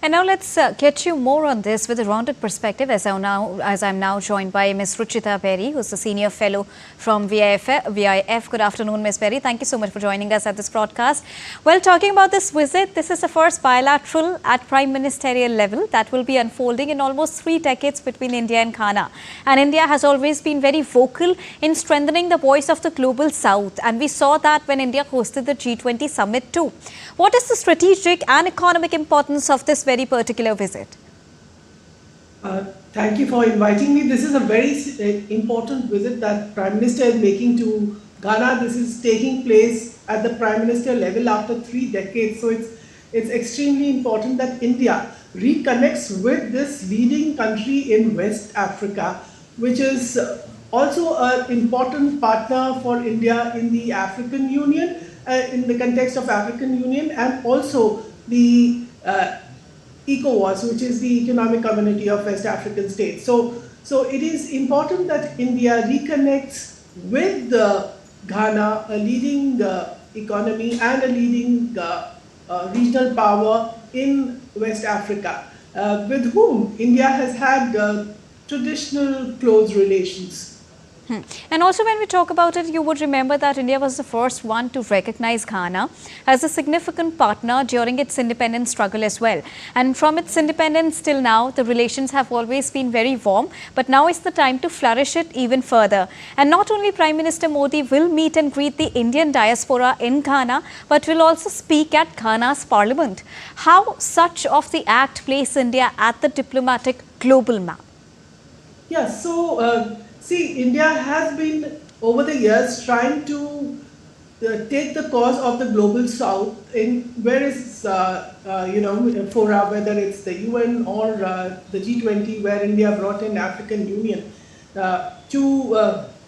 And now let's get you more on this with a rounded perspective as I'm now joined by Ms. Ruchita Perry, who's a senior fellow from VIF. Good afternoon, Ms. Perry. Thank you so much for joining us at this broadcast. Well, talking about this visit, this is the first bilateral at prime ministerial level that will be unfolding in almost 3 decades between India and Ghana. And India has always been very vocal in strengthening the voice of the global south. And we saw that when India hosted the G20 summit too. What is the strategic and economic importance of this very particular visit? Thank you for inviting me. This is a very important visit that Prime Minister is making to Ghana. This is taking place at the Prime Minister level after 3 decades. So it's extremely important that India reconnects with this leading country in West Africa, which is also an important partner for India in the African Union, in the context of African Union, and also the ECOWAS, which is the Economic Community of West African States. So it is important that India reconnects with Ghana, a leading economy and a leading regional power in West Africa, with whom India has had traditional close relations. And also when we talk about it, you would remember that India was the first one to recognize Ghana as a significant partner during its independence struggle as well. And from its independence till now, the relations have always been very warm, but now is the time to flourish it even further. And not only Prime Minister Modi will meet and greet the Indian diaspora in Ghana, but will also speak at Ghana's parliament. How such of the act place India at the diplomatic global map? Yes, see, India has been, over the years, trying to take the cause of the global south in various, fora, whether it's the UN or the G20, where India brought in African Union to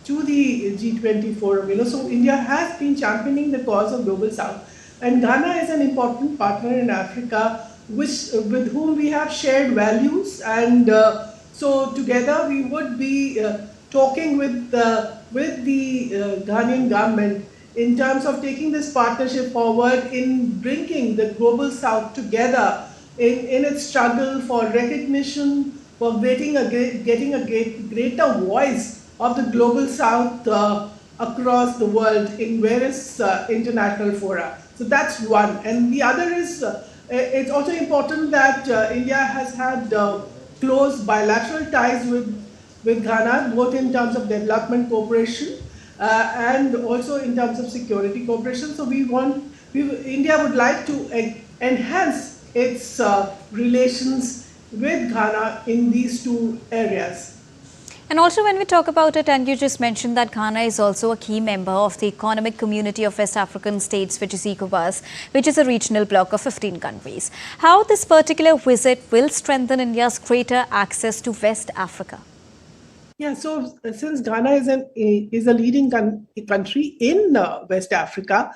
the G20 forum. So India has been championing the cause of global south, and Ghana is an important partner in Africa, with whom we have shared values, and so together we would be talking with the Ghanaian government in terms of taking this partnership forward in bringing the global south together in its struggle for recognition, for getting a greater voice of the global south across the world in various international fora. So that's one. And the other is, it's also important that India has had close bilateral ties with Ghana, both in terms of development cooperation and also in terms of security cooperation. So India would like to enhance its relations with Ghana in these 2 areas. And also when we talk about it, and you just mentioned that Ghana is also a key member of the Economic Community of West African States, which is ECOWAS, which is a regional bloc of 15 countries. How this particular visit will strengthen India's greater access to West Africa? Yeah, so since Ghana is a leading country in West Africa,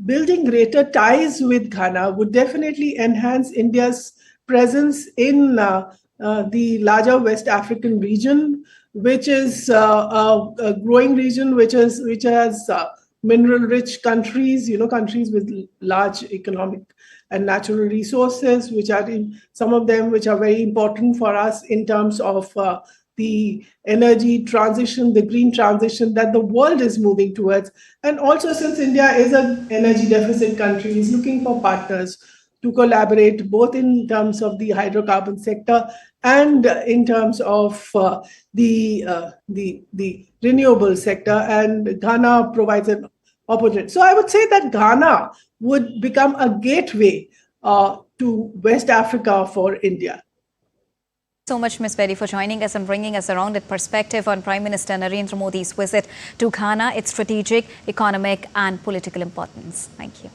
building greater ties with Ghana would definitely enhance India's presence in the larger West African region, which is a growing region, which has mineral-rich countries, countries with large economic and natural resources, which are some of them which are very important for us in terms of the energy transition, the green transition that the world is moving towards. And also, since India is an energy deficit country, is looking for partners to collaborate both in terms of the hydrocarbon sector and in terms of the renewable sector, and Ghana provides an opportunity. So I would say that Ghana would become a gateway to West Africa for India. So much, Ms. Perry, for joining us and bringing us a rounded perspective on Prime Minister Narendra Modi's visit to Ghana, its strategic, economic and political importance. Thank you.